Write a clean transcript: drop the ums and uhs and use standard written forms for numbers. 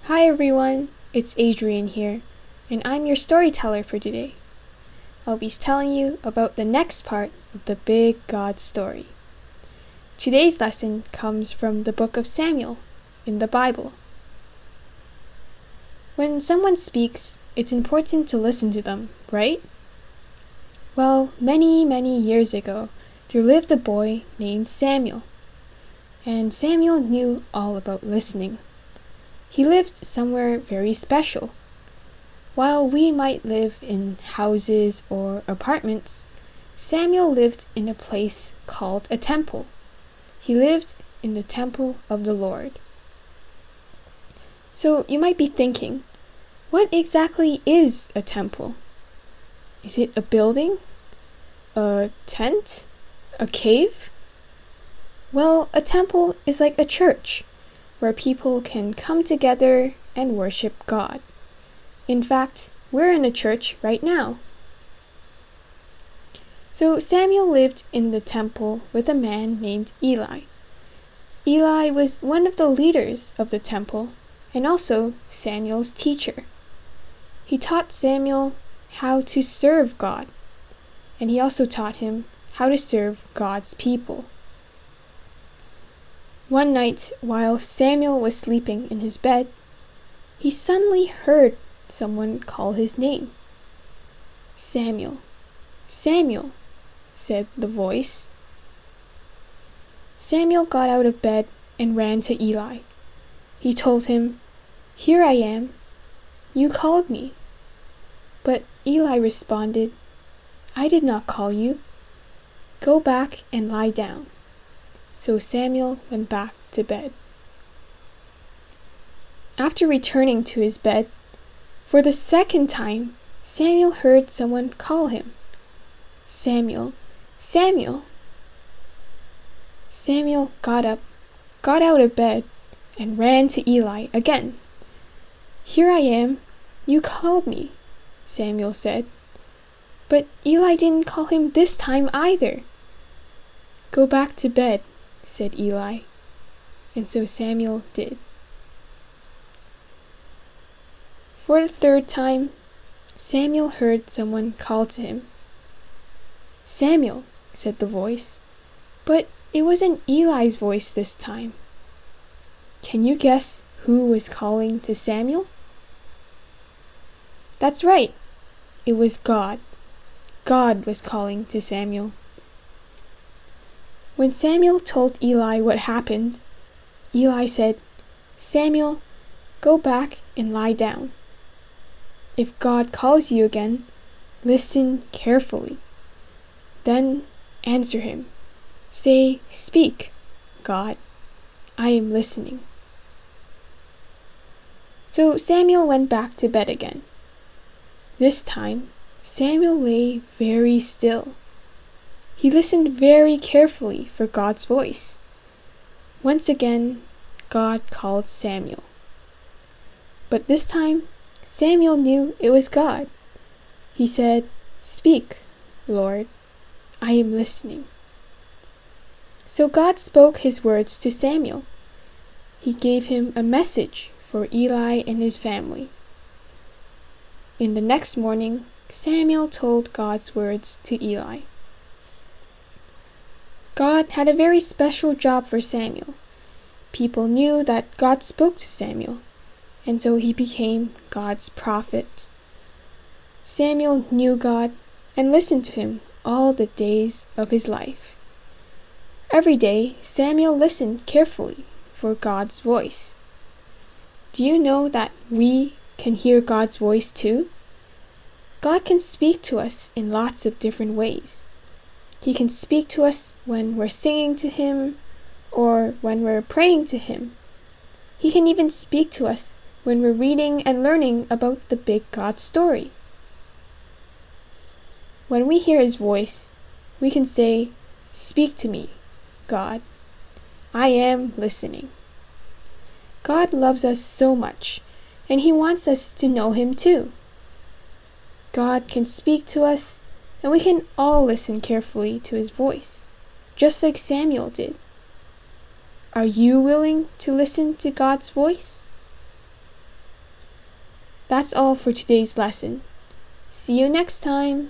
Hi everyone, it's Adrian here, and I'm your storyteller for today. I'll be telling you about the next part of the big God story. Today's lesson comes from the book of Samuel in the Bible. When someone speaks, it's important to listen to them, right? Well, many years ago, there lived a boy named Samuel, and Samuel knew all about listening. He lived somewhere very special. While we might live in houses or apartments, Samuel lived in a place called a temple. He lived in the temple of the Lord. So you might be thinking, what exactly is a temple? Is it a building? A tent? A cave? Well, a temple is like a church, where people can come together and worship God. In fact, we're in a church right now. So Samuel lived in the temple with a man named Eli. Eli was one of the leaders of the temple and also Samuel's teacher. He taught Samuel how to serve God, and he also taught him how to serve God's people. One night, while Samuel was sleeping in his bed, he suddenly heard someone call his name. "Samuel, Samuel," said the voice. Samuel got out of bed and ran to Eli. He told him, "Here I am. You called me." But Eli responded, "I did not call you. Go back and lie down." So Samuel went back to bed. After returning to his bed, for the second time, Samuel heard someone call him, "Samuel, Samuel." Samuel got up, got out of bed, and ran to Eli again. "Here I am. You called me," Samuel said. But Eli didn't call him this time either. "Go back to bed," said Eli, and so Samuel did. For the third time, Samuel heard someone call to him. "Samuel," said the voice, but it wasn't Eli's voice this time. Can you guess who was calling to Samuel? That's right, it was God. God was calling to Samuel. When Samuel told Eli what happened, Eli said, "Samuel, go back and lie down. If God calls you again, listen carefully. Then answer him. Say, 'Speak, God. I am listening.'" So Samuel went back to bed again. This time, Samuel lay very still. He listened very carefully for God's voice. Once again, God called Samuel. But this time, Samuel knew it was God. He said, "Speak, Lord. I am listening." So God spoke his words to Samuel. He gave him a message for Eli and his family. In the next morning, Samuel told God's words to Eli. God had a very special job for Samuel. People knew that God spoke to Samuel, and so he became God's prophet. Samuel knew God and listened to him all the days of his life. Every day, Samuel listened carefully for God's voice. Do you know that we can hear God's voice too? God can speak to us in lots of different ways. He can speak to us when we're singing to him or when we're praying to him. He can even speak to us when we're reading and learning about the big God story. When we hear his voice, we can say, "Speak to me, God. I am listening." God loves us so much, and he wants us to know him too. God can speak to us, and we can all listen carefully to his voice, just like Samuel did. Are you willing to listen to God's voice? That's all for today's lesson. See you next time!